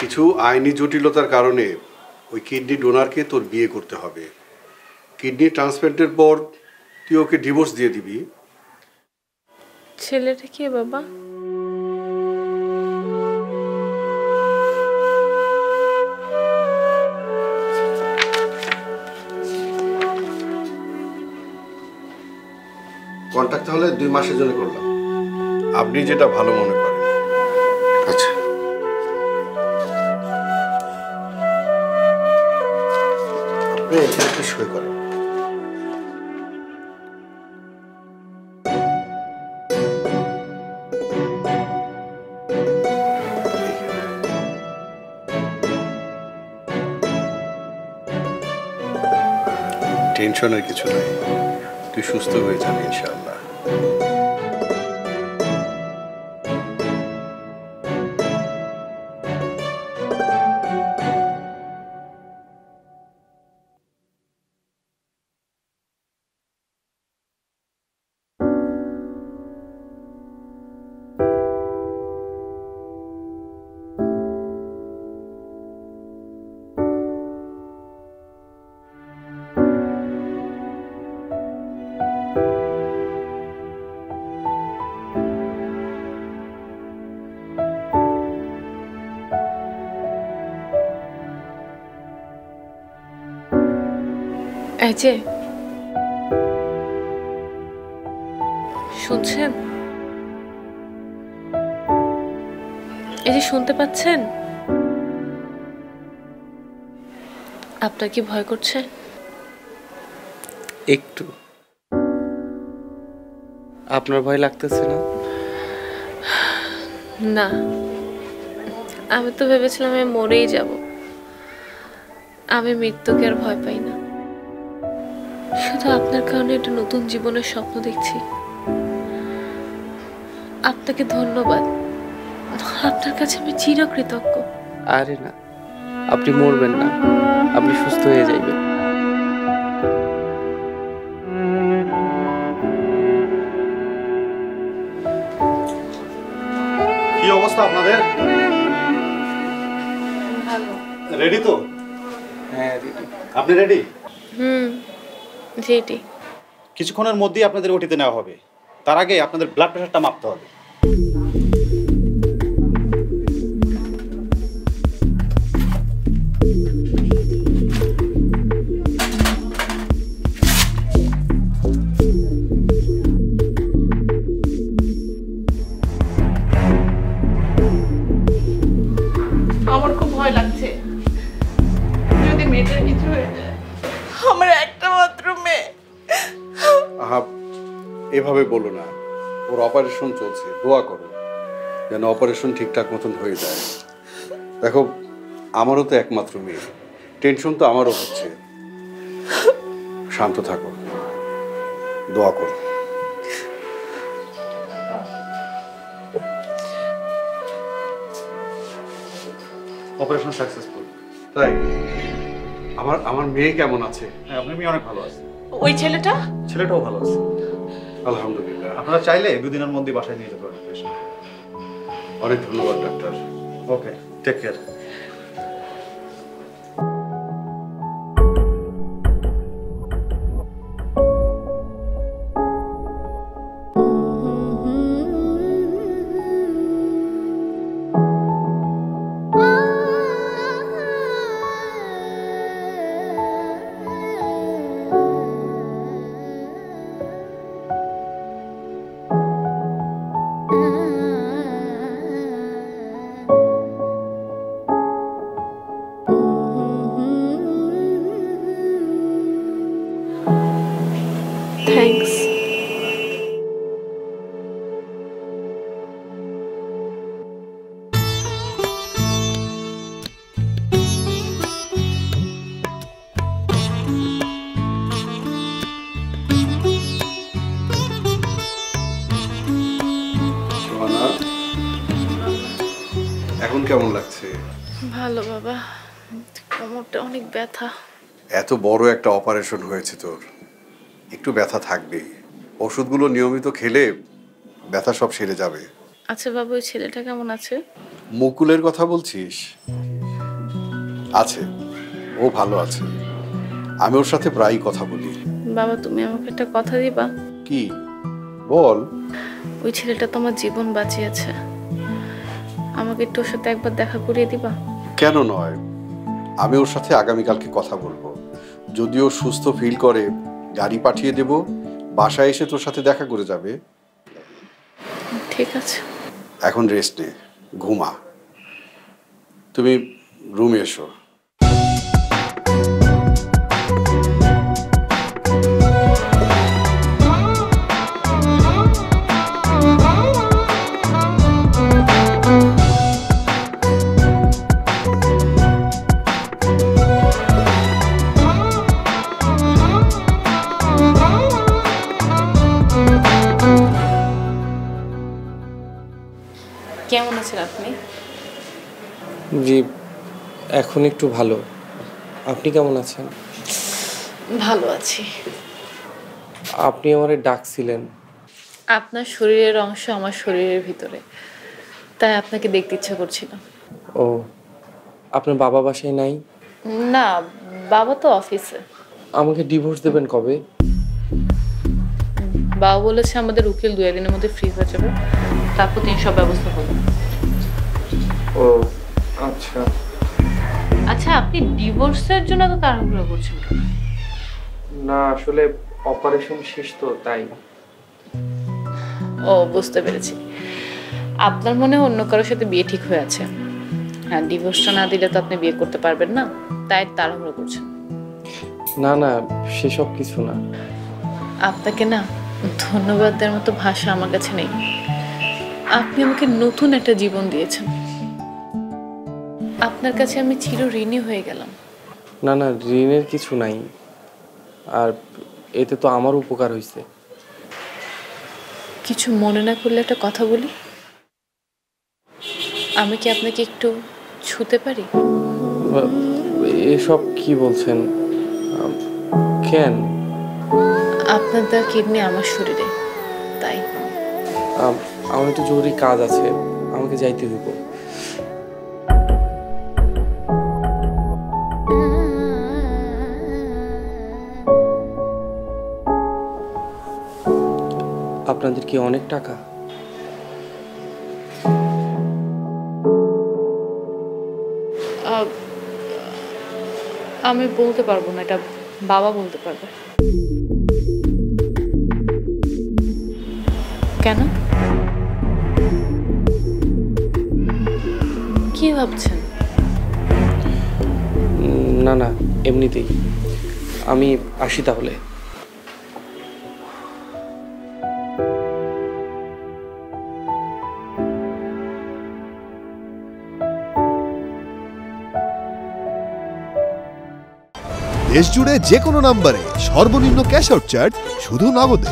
কিছু আইনি জটিলতার কারণে ওই কিডনি ডোনারকে তোর বিয়ে করতে হবে। কিডনি ট্রান্সপ্লান্টের পর তুই ওকে ডিভোর্স দিয়ে দিবি। ছেলেটা কে বাবা? কন্ট্যাক্ট তাহলে 2 মাসের জন্য করলাম, আপনি যেটা ভালো মনে করেন। আচ্ছা, আপনি একটু সই করেন। টেনশনের কিছু নাই, তুই সুস্থ হয়ে যাবি ইনশাআল্লাহ। এই যে শুনছেন, এই যে শুনতে পাচ্ছেন? আপনার কি ভয় করছে? একটু। আপনার ভয় লাগতেছে না? না, আমি তো ভেবেছিলাম আমি মরেই যাব। আমি মৃত্যুকে আর ভয় পাই না, শুধু আপনার কারণে একটা নতুন জীবনের স্বপ্ন দেখছি। আপনাকে ধন্যবাদ, আপনার কাছে আমি চিরকৃতজ্ঞ। আরে না, আপনি মরবেন না, আপনি সুস্থ হয়ে যাইবেন। কি অবস্থা আপনাদের? ভালো। রেডি তো? হ্যাঁ, আপনি রেডি? যেটি কিছুক্ষণের মধ্যেই আপনাদের ওটিতে নেওয়া হবে। তার আগে আপনাদের ব্লাড প্রেশারটা মাপতে হবে। আমার খুব ভয় লাগছে, যদি মেয়েটার কিছু হয়ে যায়। আমার একটা মাত্র মেয়ে। আহা, এভাবে বলো না, ওর অপারেশন চলছে, দোয়া করো যেন অপারেশন ঠিকঠাক মতন হয়ে যায়। দেখো, আমারও তো একমাত্র মেয়ে, টেনশন তো আমারও হচ্ছে। শান্ত থাকো, দোয়া করো। Operation successful. তাই? আমার মেয়ে কেমন আছে? হ্যাঁ, আপনার মেয়ে অনেক ভালো আছে। ওই ছেলেটা? ছেলেটাও ভালো আছে। আলহামদুলিল্লাহ। আপনারা চাইলে 2 দিনের মধ্যেই বাসায় নিয়ে যেতে পারেন। অনেক ধন্যবাদ ডাক্তার। ওকে, টেক কেয়ার। থ্যাঙ্কস। সোহানা, এখন কেমন লাগছে? ভালো বাবা, কোমরটা অনেক ব্যথা। এত বড় একটা অপারেশন হয়েছে তোর, একটু ব্যথা থাকবেই। ওষুধগুলো নিয়মিত খেলে ব্যথা সব সেরে যাবে। আচ্ছা বাবু, ওই ছেলেটা কেমন আছে? মুকুলের কথা বলছিস? আছে, ও ভালো আছে। আমি ওর সাথে প্রায়ই কথা বলি। বাবা, তুমি আমাকে একটা কথা দিবা? কি বল? ওই ছেলেটা তোমার জীবন বাঁচিয়েছে, আমাকে একটু ওর সাথে একবার দেখা করিয়ে দিবা? কেন নয়, আমি ওর সাথে আগামীকালকে কথা বলবো। যদি ও সুস্থ ফিল করে গাড়ি পাঠিয়ে দেব, বাসায় এসে তোর সাথে দেখা করে যাবে। ঠিক আছে। এখন রেস্ট নে, ঘুমা। তুমি রুমে এসো। কেমন আছেন আপনি? জি, এখন একটু ভালো। আপনি কেমন আছেন? ভালো আছি। আপনি আমারে ডাকছিলেন? আপনার শরীরের অংশ আমার শরীরের ভিতরে, তাই আপনাকে দেখতে ইচ্ছা করছিল। ও, আপনার বাবা বাসায় নাই? না, বাবা তো অফিসে। আমাকে ডিভোর্স দেবেন কবে? বাবা বলেছে আমাদের উকিল 2 দিনের মধ্যে ফ্রি হয়ে যাবে, তারপর তিনি সব ব্যবস্থা করবেন। ও আচ্ছা। আচ্ছা, আপনি ডিভোর্সের জন্য তো তাড়াহুড়ো করছেন কেন? না, আসলে অপারেশন শেষ তো তাই। ও, বুঝতে পেরেছি। আপনার মনে হয় অন্য কারোর সাথে বিয়ে ঠিক হয়ে আছে। হ্যাঁ, ডিভোর্সটা না দিলে তো আপনি বিয়ে করতে পারবেন না, তাই তাড়াহুড়ো করছেন। না না, সেসব কিছু না। আপনাকে না ধন্যবাদ দেওয়ার মতো ভাষা আমার কাছে নেই। আপনি আমাকে নতুন একটা জীবন দিয়েছেন। আপনার কাছে আমি চির ঋণী হয়ে গেলাম। না না, ঋণের কিছু নাই। আর এতে তো আমার উপকার হয়েছে। কিছু মনে না করলে একটা কথা বলি। আমি কি আপনাকে একটু ছুতে পারি? এসব কি বলছেন? কেন? আপনার দেওয়া কিডনি আমার শরীরে, তাই। আমার একটু জরুরি কাজ আছে, আমাকে যাইতে হইব। আপনাদের কি অনেক টাকা? আমি বলতে পারবো না, এটা বাবা বলতে পারবে। কেন? কি ভাবছেন? না না, এমনিতেই। আমি আসি তাহলে। দেশ জুড়ে যে কোনো নম্বরে সর্বনিম্ন ক্যাশ আউট চার্জ শুধু নগদে।